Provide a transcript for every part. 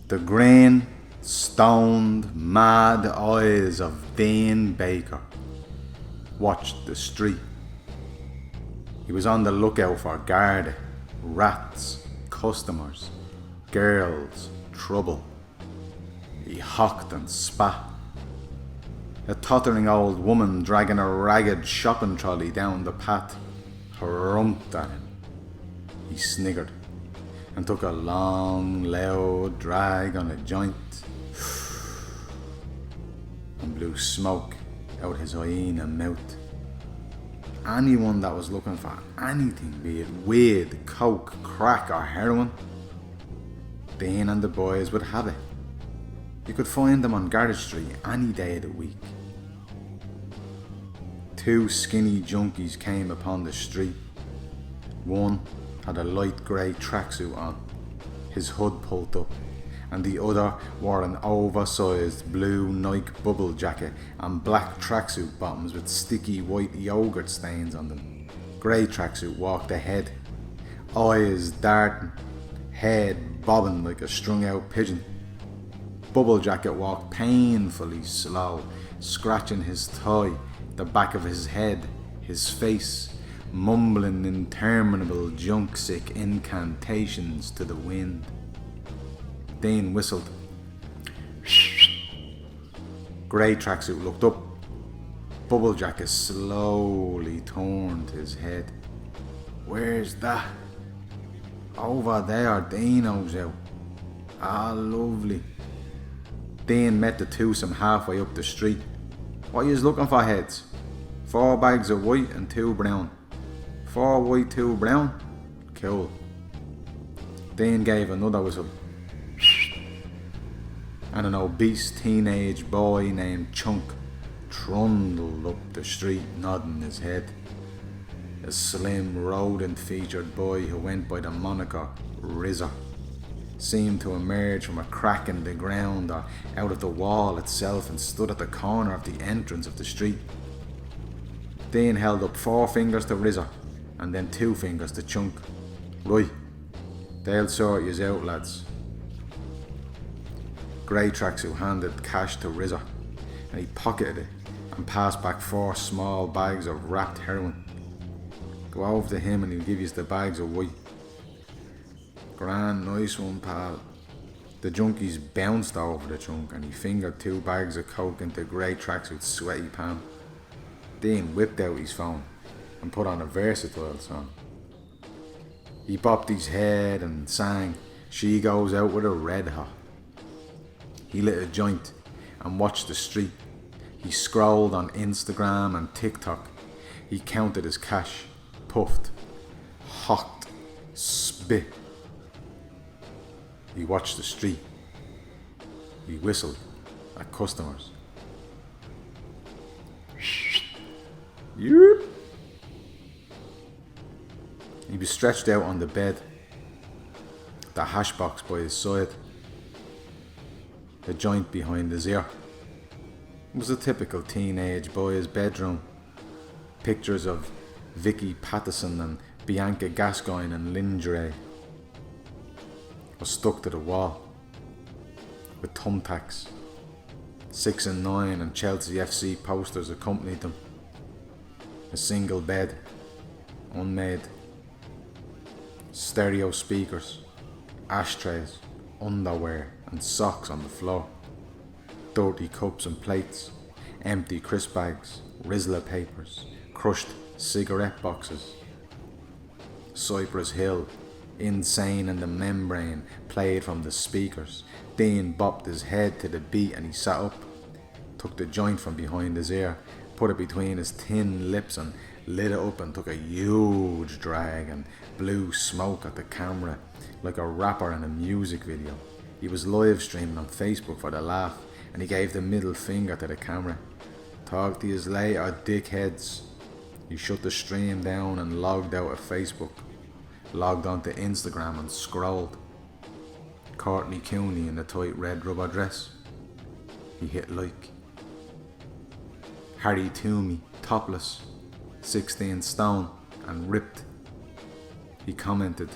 The green, stoned, mad eyes of Dean Baker watched the street. He was on the lookout for Garda, rats, customers, girls, trouble. He hocked and spat. A tottering old woman dragging a ragged shopping trolley down the path harumphed at him. He sniggered and took a long, loud drag on a joint and blew smoke out his hyena mouth. Anyone that was looking for anything, be it weed, coke, crack or heroin, Dean and the boys would have it. You could find them on Garda Street any day of the week. Two skinny junkies came upon the street. One had a light grey tracksuit on, his hood pulled up, and the other wore an oversized blue Nike bubble jacket and black tracksuit bottoms with sticky white yogurt stains on them. Grey tracksuit walked ahead, eyes darting, head bobbing like a strung out pigeon. Bubble jacket walked painfully slow, scratching his thigh, the back of his head, his face, mumbling interminable junk-sick incantations to the wind. Dean whistled. Grey tracksuit looked up. Bubble jacket slowly turned his head. Where's that? Over there, Dino's out. Ah, lovely. Dean met the twosome halfway up the street. What are yous looking for, heads? 4 bags of white and 2 brown. 4 white, 2 brown? Cool. Dean gave another whistle. And an obese teenage boy named Chunk trundled up the street nodding his head. A slim, rodent-featured boy who went by the moniker Rizzer seemed to emerge from a crack in the ground or out of the wall itself and stood at the corner of the entrance of the street. Dean held up 4 fingers to Rizzer and then 2 fingers to Chunk. Right, they'll sort yous out, lads. Grey tracksuit handed cash to Rizzer and he pocketed it and passed back 4 small bags of wrapped heroin. Go over to him and he'll give yous the bags of white. Grand, nice one, pal. The junkies bounced over the trunk and he fingered 2 bags of coke into Grey tracksuit's sweaty palm. Dean whipped out his phone and put on a versatile song. He bopped his head and sang She Goes Out With a Red Hot. He lit a joint and watched the street. He scrolled on Instagram and TikTok. He counted his cash, puffed, hocked, spit. He watched the street. He whistled at customers. Yep. He was stretched out on the bed, the hash box by his side, the joint behind his ear. It was a typical teenage boy's bedroom. Pictures of Vicky Pattison and Bianca Gascoigne in lingerie were stuck to the wall with thumbtacks. 6 and 9 and Chelsea FC posters accompanied them. A single bed, unmade. Stereo speakers, ashtrays, underwear and socks on the floor. Dirty cups and plates, empty crisp bags, Rizla papers, crushed cigarette boxes. Cypress Hill, Insane in the Membrane, played from the speakers. Dean bopped his head to the beat and he sat up, took the joint from behind his ear, put it between his thin lips and lit it up and took a huge drag and blew smoke at the camera like a rapper in a music video. He was live streaming on Facebook for the laugh and he gave the middle finger to the camera. Talk to yous later, dickheads. He shut the stream down and logged out of Facebook, logged onto Instagram and scrolled. Courtney Cooney in a tight red rubber dress. He hit like. Harry Toomey, topless, 16 stone and ripped. He commented,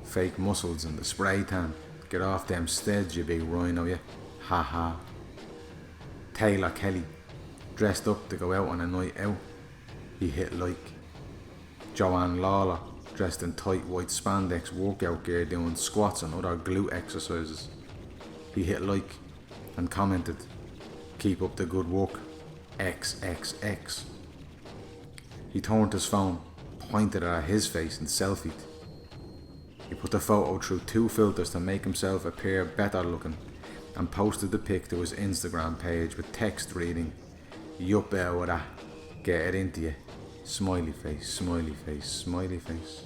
fake muscles in the spray tan, Get off them steads, you big rhino, you. Ha ha. Taylor Kelly, dressed up to go out on a night out. He hit like. Joanne Lawler, dressed in tight white spandex workout gear doing squats and other glute exercises. He hit like and commented, "Keep up the good work, XXX." He turned his phone, pointed it at his face and selfied. He put the photo through 2 filters to make himself appear better looking and posted the pic to his Instagram page with text reading, "Yup there with that, get it into you, smiley face, smiley face, smiley face."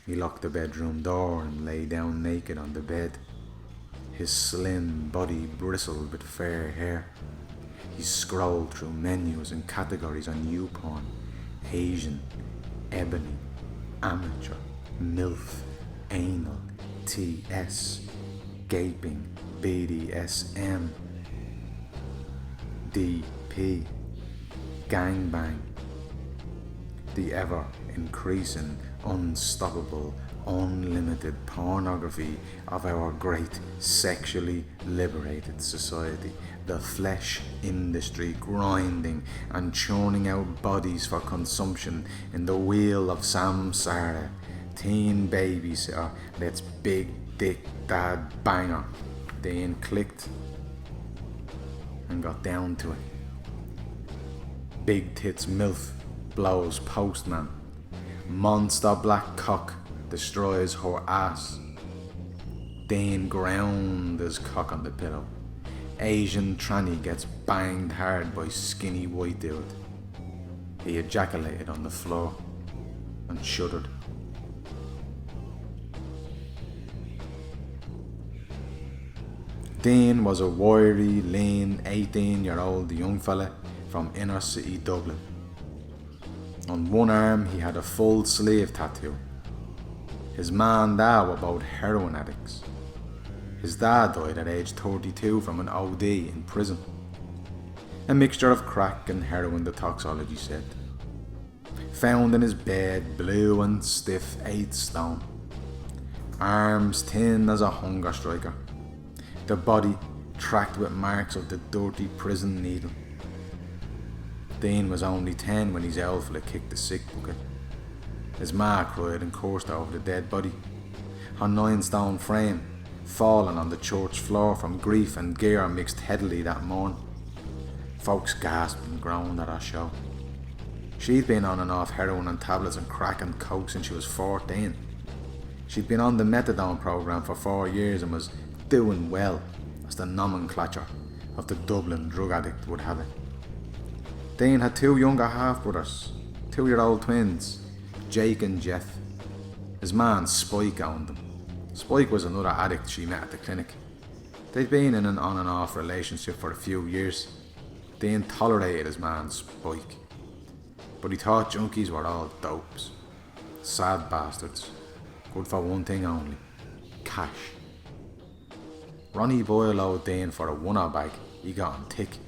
He locked the bedroom door and lay down naked on the bed. His slim body bristled with fair hair. He scrolled through menus and categories on YouPorn: Asian, ebony, amateur, MILF, anal, TS, gaping, BDSM, DP, gangbang. The ever increasing, unstoppable, unlimited pornography of our great sexually liberated society. The flesh industry grinding and churning out bodies for consumption in the wheel of samsara. Teen babysitter, let's big dick dad banger. Then clicked and got down to it. Big tits MILF blows postman. Monster black cock destroys her ass. Dane ground his cock on the pillow. Asian tranny gets banged hard by skinny white dude. He ejaculated on the floor and shuddered. Dean was a wiry, lean, 18-year-old young fella from inner city Dublin. On one arm he had a full sleeve tattoo. His ma and dad were both heroin addicts. His dad died at age 32 from an OD in prison. A mixture of crack and heroin, the toxology said. Found in his bed, blue and stiff, 8 stone. Arms thin as a hunger striker. The body tracked with marks of the dirty prison needle. Dean was only 10 when his old fella kicked the sick bucket. His ma cried and cursed over the dead body. Her 9-stone frame fallen on the church floor from grief and gear mixed heavily that morn. Folks gasped and groaned at her show. She'd been on and off heroin and tablets and crack and coke since she was 14. She'd been on the methadone program for 4 years and was doing well, as the nomenclature of the Dublin drug addict would have it. Dean had 2 younger half-brothers, 2-year-old twins, Jake and Jeff. His man Spike owned them. Spike was another addict she met at the clinic. They'd been in an on and off relationship for a few years. Dean tolerated his man Spike, but he thought junkies were all dopes. Sad bastards, good for one thing only: cash. Ronnie Boyle owed Dean for a 1er bag he got on tick.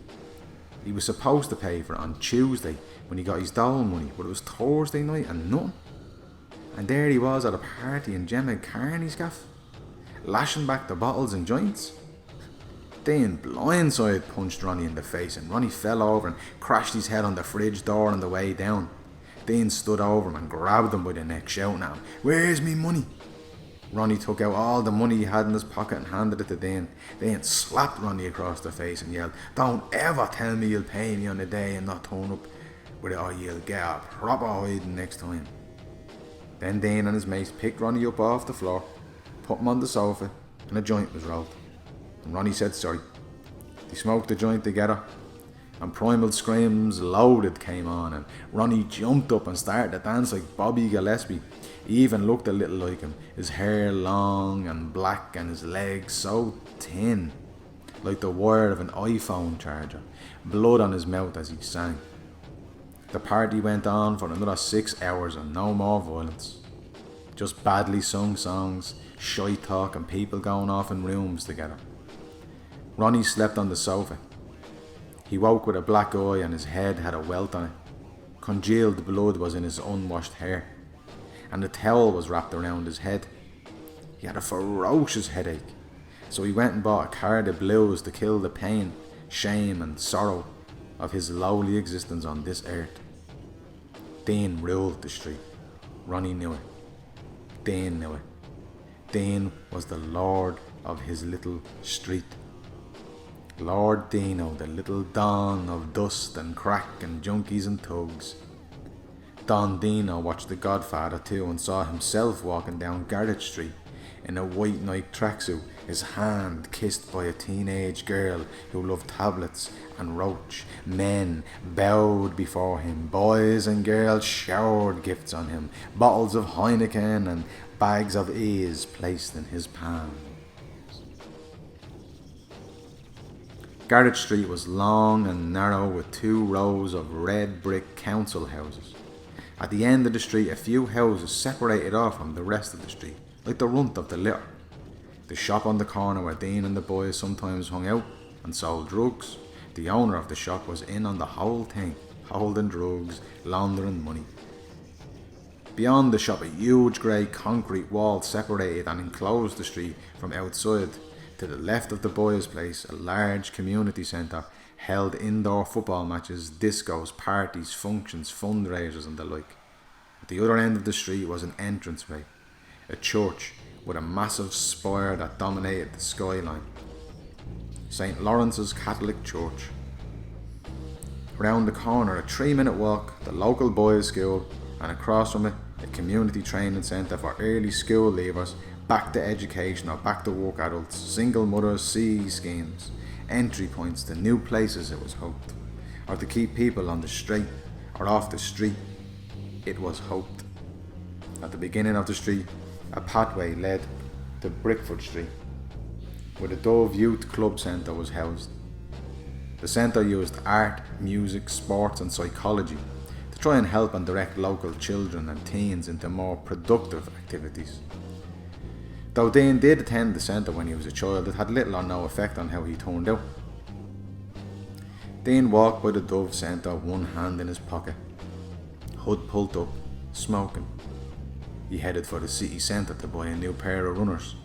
He was supposed to pay for it on Tuesday when he got his dole money, but it was Thursday night and nothing. And there he was at a party in Gemma Carney's gaff, lashing back the bottles and joints. Dean blindside punched Ronnie in the face and Ronnie fell over and crashed his head on the fridge door on the way down. Dean stood over him and grabbed him by the neck, shouting at him, "Where's me money?" Ronnie took out all the money he had in his pocket and handed it to Dean. Dean slapped Ronnie across the face and yelled, "Don't ever tell me you'll pay me on the day and not turn up with it or you'll get a proper hiding next time." Then Dean and his mates picked Ronnie up off the floor, put him on the sofa, and a joint was rolled. And Ronnie said sorry. They smoked the joint together, and Primal Screams Loaded came on, and Ronnie jumped up and started to dance like Bobby Gillespie. He even looked a little like him, his hair long and black and his legs so thin, like the wire of an iPhone charger, blood on his mouth as he sang. The party went on for another 6 hours and no more violence. Just badly sung songs, shy talk and people going off in rooms together. Ronnie slept on the sofa. He woke with a black eye and his head had a welt on it. Congealed blood was in his unwashed hair, and a towel was wrapped around his head. He had a ferocious headache, so he went and bought a card of blues to kill the pain, shame and sorrow of his lowly existence on this earth. Dean ruled the street. Ronnie knew it. Dean knew it. Dean was the lord of his little street. Lord Dino, the little Don of dust and crack and junkies and thugs. Don Dino watched The Godfather too and saw himself walking down Garrett Street in a white Nike tracksuit, his hand kissed by a teenage girl who loved tablets and roach. Men bowed before him, boys and girls showered gifts on him, bottles of Heineken and bags of ease placed in his palm. Garrett Street was long and narrow with 2 rows of red brick council houses. At the end of the street, a few houses separated off from the rest of the street, like the runt of the litter. The shop on the corner where Dean and the boys sometimes hung out and sold drugs. The owner of the shop was in on the whole thing, holding drugs, laundering money. Beyond the shop, a huge grey concrete wall separated and enclosed the street from outside. To the left of the boys' place, a large community centre held indoor football matches, discos, parties, functions, fundraisers and the like. At the other end of the street was an entranceway, a church with a massive spire that dominated the skyline. St. Lawrence's Catholic Church. Round the corner, a 3-minute walk, the local boys' school, and across from it, a community training centre for early school leavers, back to education or back to work adults, single mothers, CE schemes, entry points to new places, it was hoped, or to keep people on the straight or off the street, it was hoped. At the beginning of the street, a pathway led to Brickford Street, where the Dove Youth Club Centre was housed. The centre used art, music, sports and psychology to try and help and direct local children and teens into more productive activities. Though Dean did attend the centre when he was a child, it had little or no effect on how he turned out. Dean walked by the Dove Centre, one hand in his pocket, hood pulled up, smoking. He headed for the city centre to buy a new pair of runners.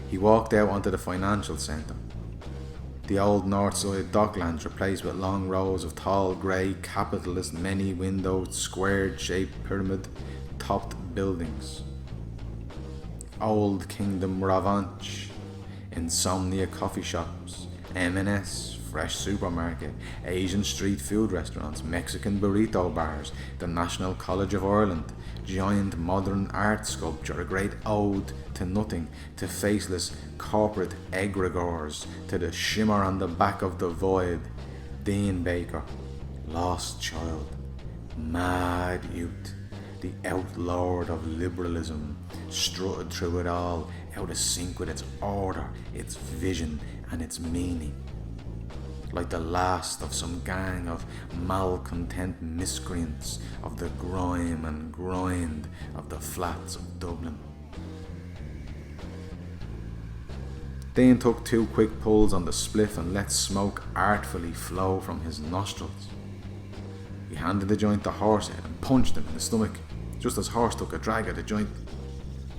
He walked out onto the financial centre. The old north side docklands replaced with long rows of tall grey capitalist many-windowed squared shaped pyramid topped buildings. Old Kingdom Ravanch, Insomnia coffee shops, M&S, fresh supermarket, Asian street food restaurants, Mexican burrito bars, the National College of Ireland, giant modern art sculpture, a great ode to nothing, to faceless corporate egregores, to the shimmer on the back of the void, Dean Baker, lost child, mad youth, the outlord of liberalism, strutted through it all, out of sync with its order, its vision and its meaning. Like the last of some gang of malcontent miscreants of the grime and grind of the flats of Dublin. Dean took 2 quick pulls on the spliff and let smoke artfully flow from his nostrils. He handed the joint to Horsehead and punched him in the stomach, just as Horse took a drag at the joint.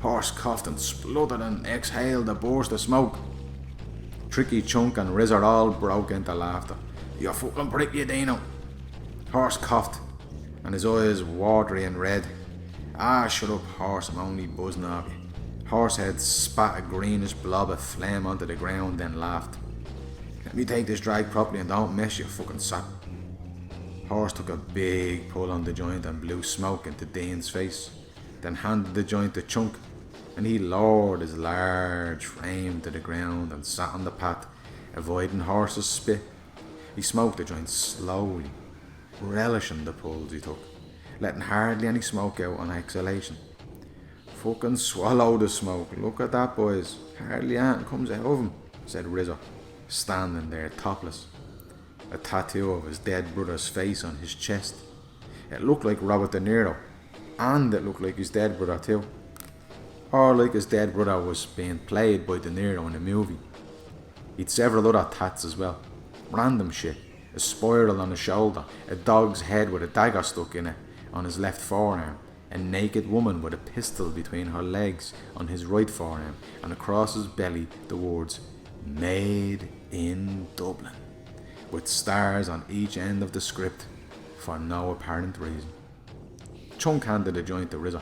Horse coughed and spluttered and exhaled a burst of smoke. Tricky Chunk and Rizzer all broke into laughter. "You fucking prick, you Dino." Horse coughed, and his eyes watery and red. "Ah, shut up, Horse, I'm only buzzing off you." Horsehead spat a greenish blob of flame onto the ground, then laughed. "Let me take this drag properly and don't mess, you fucking sap." Horse took a big pull on the joint and blew smoke into Dean's face, then handed the joint to Chunk, and he lowered his large frame to the ground and sat on the path, avoiding Horse's spit. He smoked the joint slowly, relishing the pulls he took, letting hardly any smoke out on exhalation. "Fucking swallow the smoke, look at that, boys, hardly anything comes out of him," said Rizzo, standing there topless, a tattoo of his dead brother's face on his chest. It looked like Robert De Niro, and it looked like his dead brother too. Or like his dead brother was being played by De Niro in a movie. He'd several other tats as well. Random shit. A spiral on his shoulder, a dog's head with a dagger stuck in it on his left forearm, a naked woman with a pistol between her legs on his right forearm, and across his belly the words "Made in Dublin," with stars on each end of the script for no apparent reason. Chunk handed the joint to Rizzo,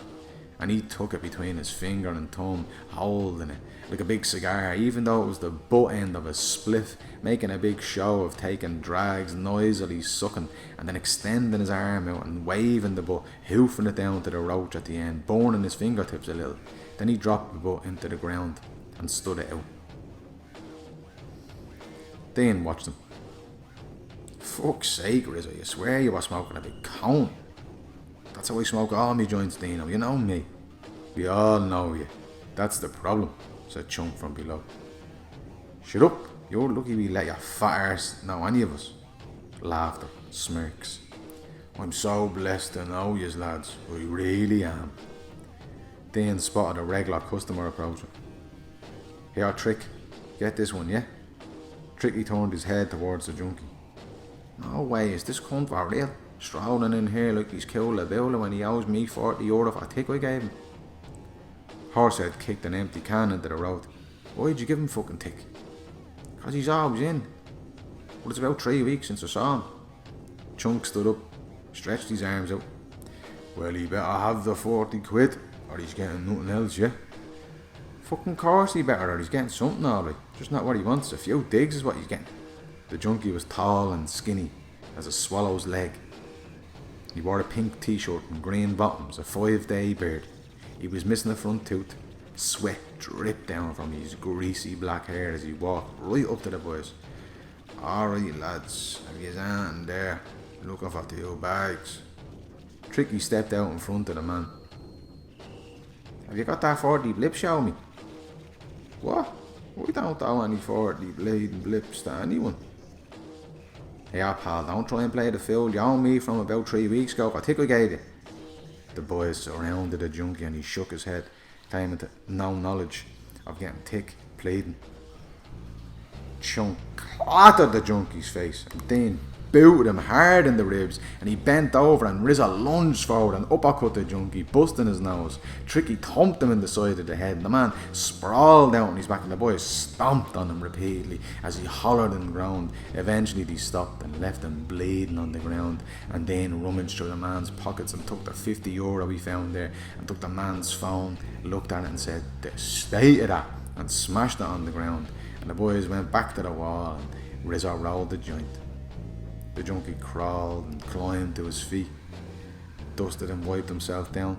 and he took it between his finger and thumb, holding it like a big cigar, even though it was the butt end of a spliff, making a big show of taking drags, noisily sucking, and then extending his arm out and waving the butt, hoofing it down to the roach at the end, burning his fingertips a little. Then he dropped the butt into the ground and stood it out. Dean watched him. Fuck's sake, Rizzo, you swear you were smoking a big cone? That's how I smoke all me joints, Dino, you know me. We all know you. That's the problem, said Chunk from below. Shut up, you're lucky we let your fat arse know any of us. Laughter, smirks. I'm so blessed to know yous, lads, I really am. Dean spotted a regular customer approaching. Here, Trick, get this one, yeah? Tricky turned his head towards the junkie. No way, is this cunt for real? Strolling in here like he's cool a bowler when he owes me €40 for a tick I gave him. Horsehead kicked an empty can into the road. Why'd you give him fucking tick? 'Cause he's always in. But it's about 3 weeks since I saw him. Chunk stood up, stretched his arms out. Well, he better have the 40 quid, or he's getting nothing else, yeah? Fucking course he better, or he's getting something alright. Just not what he wants, a few digs is what he's getting. The junkie was tall and skinny as a swallow's leg. He wore a pink t-shirt and green bottoms, a 5-day beard. He was missing a front tooth. Sweat dripped down from his greasy black hair as he walked right up to the boys. Alright lads, have yous anything there? Looking for 2 bags. Tricky stepped out in front of the man. Have you got that 40 blip, show me? What? We don't owe any 40 bleeding blips to anyone. Yeah, pal, don't try and play the fool. You owe me from about 3 weeks ago. I think I gave you. The boys surrounded the junkie and he shook his head, claiming to no knowledge of getting tick, pleading. Chunk clattered the junkie's face and then booted him hard in the ribs, and he bent over and Rizzo lunged forward and uppercut the junkie, busting his nose. Tricky thumped him in the side of the head, and the man sprawled out on his back, and the boys stomped on him repeatedly as he hollered and groaned. Eventually they stopped and left him bleeding on the ground, and then rummaged through the man's pockets and took the €50 he found there, and took the man's phone, looked at it and said, "The state of that," and smashed it on the ground. And the boys went back to the wall and Rizzo rolled the joint. The junkie crawled and climbed to his feet, dusted and wiped himself down.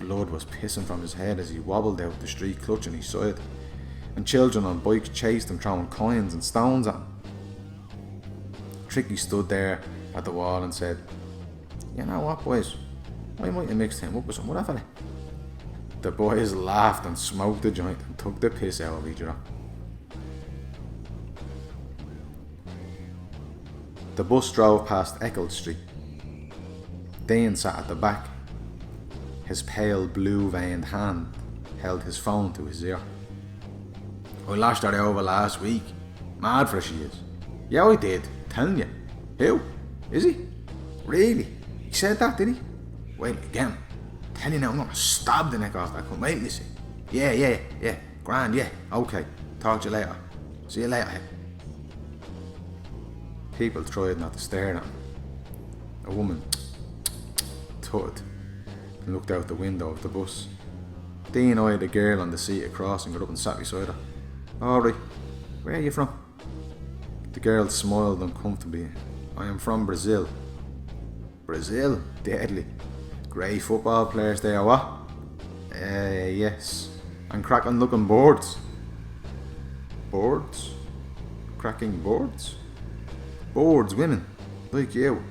Blood was pissing from his head as he wobbled out the street clutching his side, and children on bikes chased him, throwing coins and stones at him. Tricky stood there at the wall and said, "You know what, boys, I might have mixed him up with some other fella." The boys laughed and smoked the joint and took the piss out of each other. The bus drove past Eccles Street. Dane sat at the back. His pale blue-veined hand held his phone to his ear. "I lashed her over last week. Mad for she is." "Yeah, I did. Telling you." "Who? Is he? Really? He said that, did he?" "Wait again. Tell you now, I'm gonna stab the neck off that cunt. Wait, you see." Yeah. Grand, yeah. Okay. Talk to you later. See you later." People tried not to stare at him. A woman tutted and looked out the window of the bus. Dean eyed a girl on the seat across and got up and sat beside her. "Alright, where are you from?" The girl smiled uncomfortably. "I am from Brazil." "Brazil? Deadly. Great football players there, what?" Yes. And cracking looking boards." "Boards? Cracking boards?" "Boards, women, like you.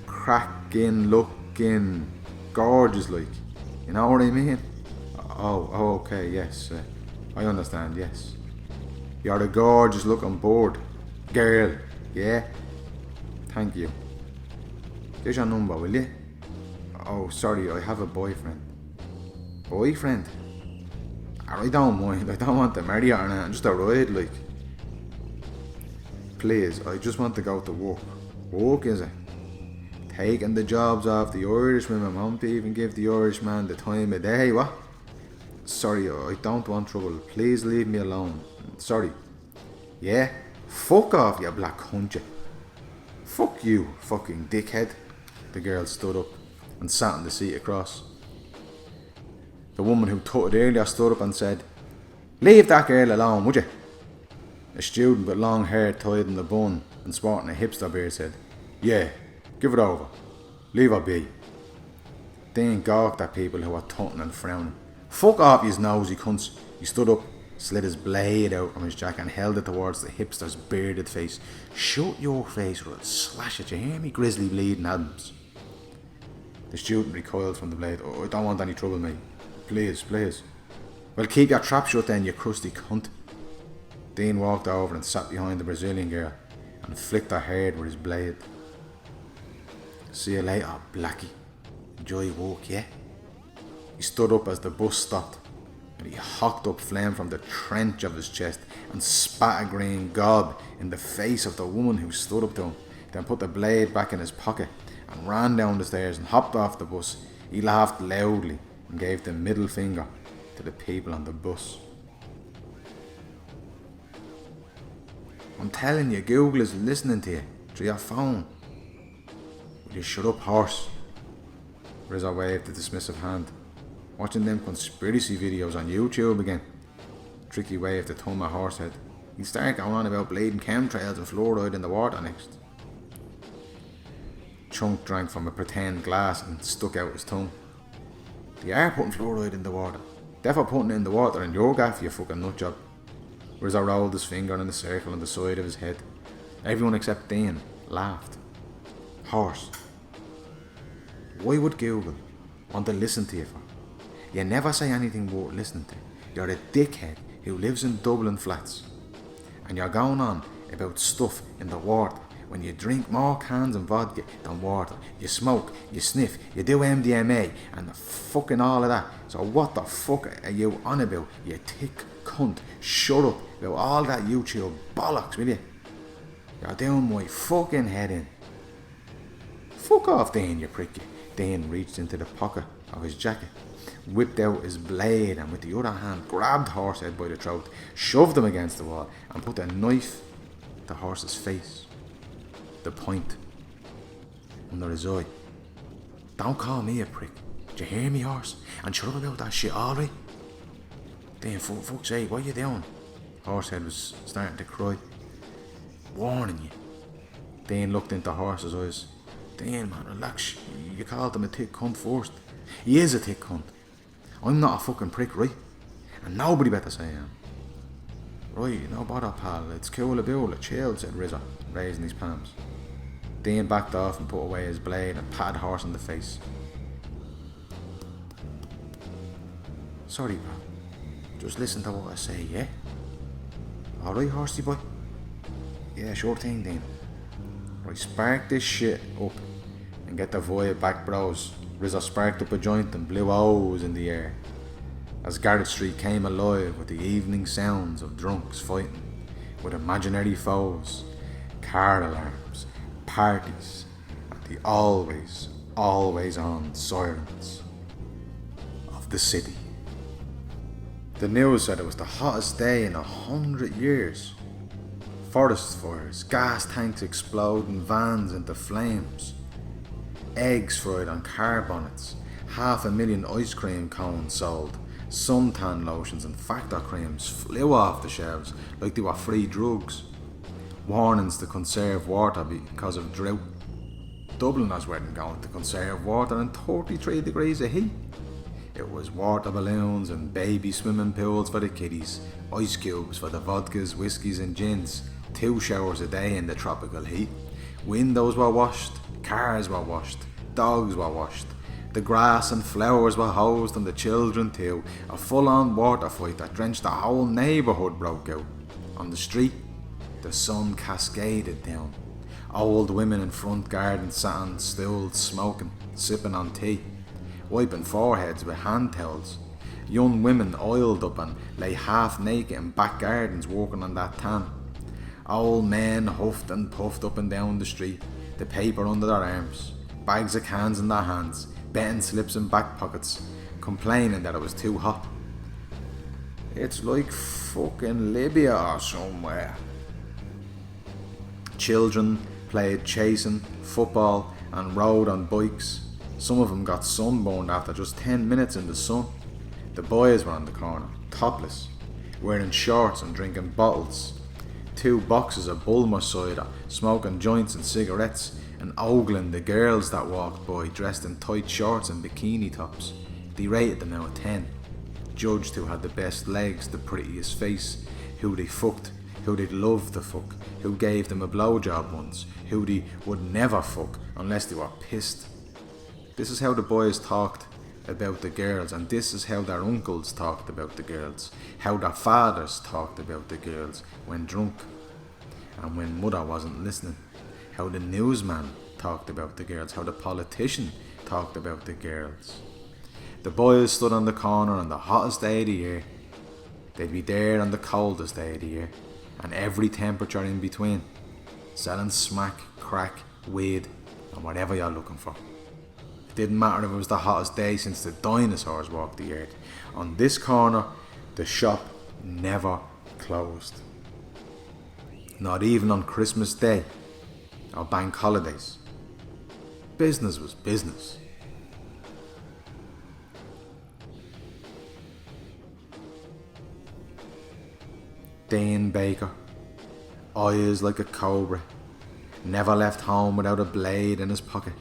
Cracking, looking, gorgeous like. You know what I mean?" Oh, okay, yes. I understand, yes. You're a gorgeous looking board. Girl, yeah? Thank you. Here's your number, will you? Oh, sorry, I have a boyfriend." "Boyfriend? I don't mind. I don't want to marry her or anything. Just a ride, like." "Please, I just want to go to work." "Work, is it? Taking the jobs off the Irish women won't even give the Irishman the time of day, what? Sorry, I don't want trouble. Please leave me alone. Sorry. Yeah? Fuck off, you black cunt, you. Fuck you, fucking dickhead. The girl stood up and sat on the seat across. The woman who tutted earlier stood up and said, "Leave that girl alone, would you?" A student with long hair tied in a bun and sporting a hipster beard said, "Yeah, give it over. Leave her be." They gawked at people who were tutting and frowning. "Fuck off, you nosy cunts." He stood up, slid his blade out from his jacket and held it towards the hipster's bearded face. "Shut your face or I'll slash it, you hear me, grizzly bleeding Adams." The student recoiled from the blade. "Oh, I don't want any trouble, mate. Please, please." "Well, keep your trap shut then, you crusty cunt." Dean walked over and sat behind the Brazilian girl and flicked her hair with his blade. "See you later, blackie. Enjoy your walk, yeah?" He stood up as the bus stopped, and he hocked up phlegm from the trench of his chest and spat a green gob in the face of the woman who stood up to him, then put the blade back in his pocket and ran down the stairs and hopped off the bus. He laughed loudly and gave the middle finger to the people on the bus. "I'm telling you, Google is listening to you through your phone. Will you shut up, horse?" Rizzo waved a dismissive hand. "Watching them conspiracy videos on YouTube again." Tricky waved a thumb at Horsehead. "He'd start going on about bleeding chemtrails and fluoride in the water next." Chunk drank from a pretend glass and stuck out his tongue. "They are putting fluoride in the water. They're putting it in the water in your gaff, you fucking nutjob." Rizzo rolled his finger in a circle on the side of his head. Everyone except Dean laughed. "Horse, why would Google want to listen to you for? You never say anything worth listening to. You're a dickhead who lives in Dublin flats. And you're going on about stuff in the water when you drink more cans of vodka than water. You smoke, you sniff, you do MDMA and the fucking all of that. So what the fuck are you on about, you thick cunt? Shut up about all that YouTube bollocks, will you? You're doing my fucking head in." "Fuck off, Dane, you prick." Dane reached into the pocket of his jacket, whipped out his blade and with the other hand grabbed Horsehead by the throat, shoved him against the wall and put the knife to Horse's face, the point under his eye. "Don't call me a prick. Do you hear me, Horse? And shut up about that shit, alright?" "Dane, for fuck's sake, what are you doing?" Horsehead was starting to cry. "Warning you." Dane looked into Horse's eyes. "Dane, man, relax. You called him a thick cunt first. He is a thick cunt. I'm not a fucking prick, right? And nobody better say I am." "Right, no bother, pal. It's cool about chill," said Rizzo, raising his palms. Dean backed off and put away his blade and patted Horse in the face. "Sorry, pal. Just listen to what I say, yeah? Alright, Horsey boy?" "Yeah, sure thing, Dean." "Right, spark this shit up and get the vibe back, bros." Rizzo sparked up a joint and blew O's in the air as Garrett Street came alive with the evening sounds of drunks fighting with imaginary foes, car alarms, parties, and the always on sirens of the city. The news said it was the hottest day in 100 years. Forest fires, gas tanks exploding, vans into flames, eggs fried on car bonnets, 500,000 ice cream cones sold, suntan lotions and factor creams flew off the shelves like they were free drugs. Warnings to conserve water because of drought. Dubliners weren't going to conserve water in 33 degrees of heat. It was water balloons and baby swimming pools for the kiddies, ice cubes for the vodkas, whiskies and gins, 2 showers a day in the tropical heat. Windows were washed, cars were washed, dogs were washed. The grass and flowers were hosed and the children too. A full-on water fight that drenched the whole neighbourhood broke out. On the street, the sun cascaded down. Old women in front gardens sat on stools smoking, sipping on tea, wiping foreheads with hand towels. Young women oiled up and lay half naked in back gardens working on that tan. Old men huffed and puffed up and down the street, the paper under their arms. bags of cans in their hands, betting slips in back pockets, complaining that it was too hot. It's like fucking Libya or somewhere. Children played chasing, football and rode on bikes. Some of them got sunburned after just 10 minutes in the sun. The boys were on the corner, topless, wearing shorts and drinking bottles. 2 boxes of Bulmer cider, smoking joints and cigarettes, and ogling the girls that walked by dressed in tight shorts and bikini tops. They rated them out of 10. Judged who had the best legs, the prettiest face, who they fucked, who they'd love to fuck, who gave them a blowjob once, who they would never fuck unless they were pissed. This is how the boys talked about the girls, and this is how their uncles talked about the girls, how their fathers talked about the girls when drunk and when mother wasn't listening, how the newsman talked about the girls, how the politician talked about the girls. The boys stood on the corner on the hottest day of the year. They'd be there on the coldest day of the year, and every temperature in between, selling smack, crack, weed and whatever you're looking for. Didn't matter if it was the hottest day since the dinosaurs walked the earth. On this corner, the shop never closed. Not even on Christmas Day or bank holidays. Business was business. Dane Baker, eyes like a cobra, never left home without a blade in his pocket.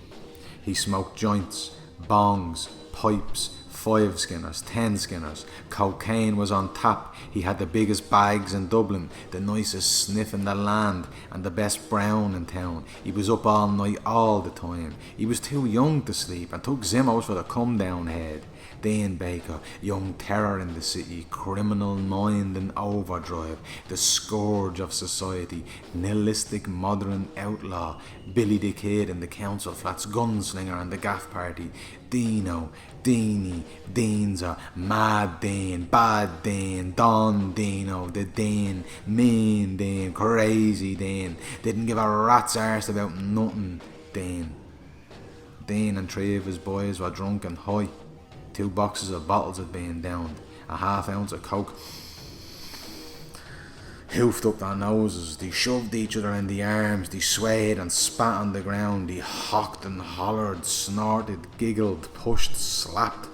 He smoked joints, bongs, pipes, 5 skinners, 10 skinners. Cocaine was on tap. He had the biggest bags in Dublin, the nicest sniff in the land, and the best brown in town. He was up all night all the time. He was too young to sleep and took Zimmos for the come down head. Dane Baker, young terror in the city, criminal mind in overdrive, the scourge of society, nihilistic modern outlaw, Billy the Kid in the council flats, gunslinger and the gaff party, Dino, Deanie, Deanza, Mad Dane, Bad Dane, Don Dino, the Dane, Mean Dane, Crazy Dane, didn't give a rat's arse about nothing Dane. Dane and 3 of his boys were drunk and high. 2 boxes of bottles had been downed, a half ounce of coke hoofed up their noses. They shoved each other in the arms, they swayed and spat on the ground, they hocked and hollered, snorted, giggled, pushed, slapped.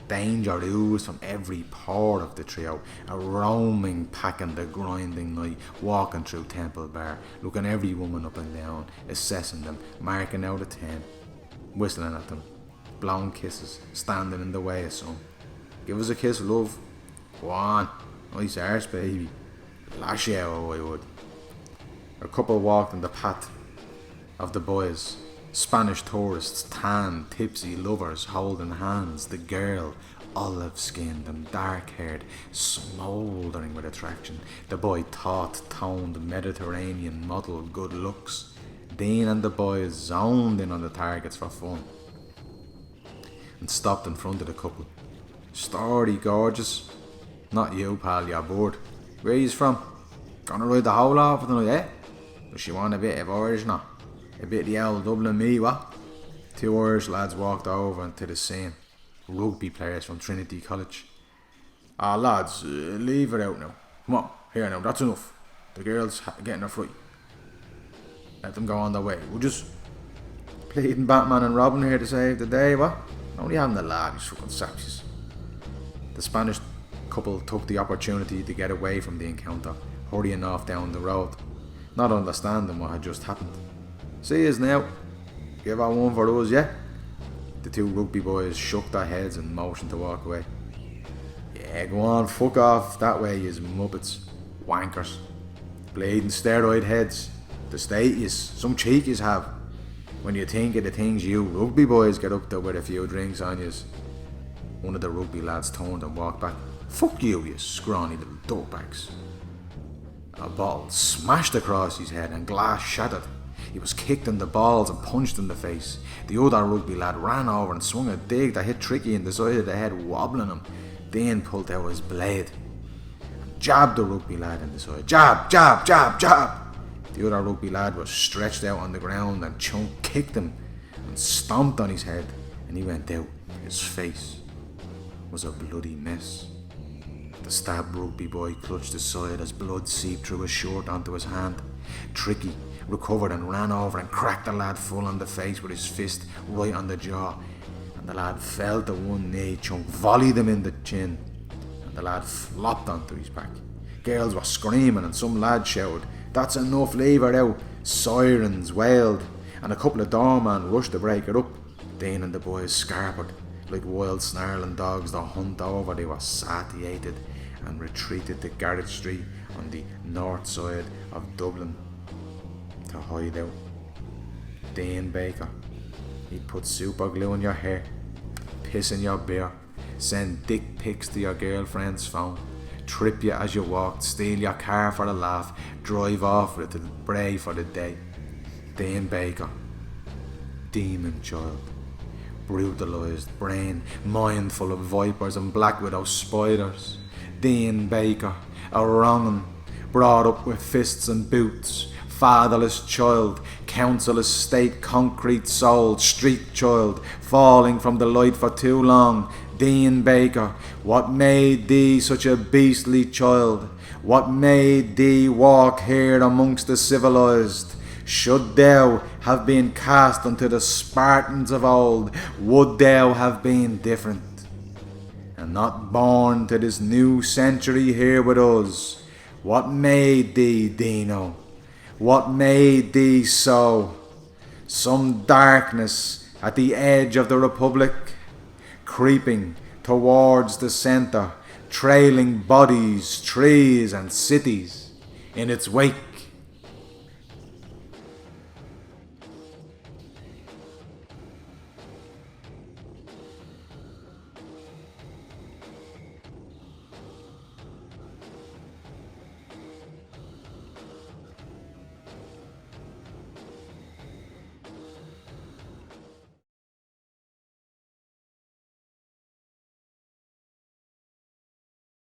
Danger oozed from every pore of the trio, a roaming pack in the grinding night, walking through Temple Bar, looking every woman up and down, assessing them, marking out of 10, whistling at them, blowing kisses, standing in the way of some. Give us a kiss, love. Go on, nice arse, baby. Lash you out, I would. A couple walked in the path of the boys. Spanish tourists, tan, tipsy lovers holding hands. The girl, olive-skinned and dark-haired, smouldering with attraction. The boy, taut, toned, Mediterranean model, good looks. Dean and the boys zoned in on the targets for fun and stopped in front of the couple. Sturdy, gorgeous. Not you, pal, you're bored. Where you from? Gonna ride the whole off tonight, eh? Does she want a bit of Irish now? A bit of the old Dublin me, what? 2 Irish lads walked over into the scene. Rugby players from Trinity College. Ah, lads, leave it out now. Come on, here now, that's enough. The girls getting a fright. Let them go on their way. We're just pleading Batman and Robin here to save the day, what? Only having the lad, these fucking sapsies. The Spanish couple took the opportunity to get away from the encounter, hurrying off down the road, not understanding what had just happened. See us now. Give her one for us, yeah? The 2 rugby boys shook their heads and motioned to walk away. Yeah, go on, fuck off that way, yous muppets. Wankers. Bleeding steroid heads. The state yous, some cheek yous have. When you think of the things you rugby boys get up to with a few drinks on yous. One of the rugby lads turned and walked back. Fuck you, you scrawny little dirtbags. A bottle smashed across his head and glass shattered. He was kicked in the balls and punched in the face. The other rugby lad ran over and swung a dig that hit Tricky in the side of the head, wobbling him. Then pulled out his blade and jabbed the rugby lad in the side. Jab, jab, jab, jab. The other rugby lad was stretched out on the ground and Chunk kicked him and stomped on his head, and he went out. His face was a bloody mess. The stabbed rugby boy clutched his side as blood seeped through his shirt onto his hand. Tricky recovered and ran over and cracked the lad full on the face with his fist right on the jaw, and the lad fell to one knee. Chunk volleyed him in the chin, and the lad flopped onto his back. Girls were screaming and some lad shouted, "That's enough, leave her out." Sirens wailed, and a couple of doormen rushed to break her up. Dean and the boys scarpered like wild snarling dogs that hunt over. They were satiated and retreated to Garrett Street on the north side of Dublin to hide out. Dean Baker, he'd put super glue in your hair, piss in your beer, send dick pics to your girlfriend's phone, trip you as you walked, steal your car for a laugh, drive off with it to Bray for the day. Dean Baker, demon child, brutalised brain, mind full of vipers and black widow spiders. Dean Baker, a wrong'un, brought up with fists and boots, fatherless child, council estate, concrete soul, street child, falling from the light for too long. Dean Baker, what made thee such a beastly child? What made thee walk here amongst the civilised? Should thou have been cast unto the Spartans of old, would thou have been different, and not born to this new century here with us? What made thee, Dino? What made thee so? Some darkness at the edge of the Republic, creeping towards the centre, trailing bodies, trees and cities in its wake.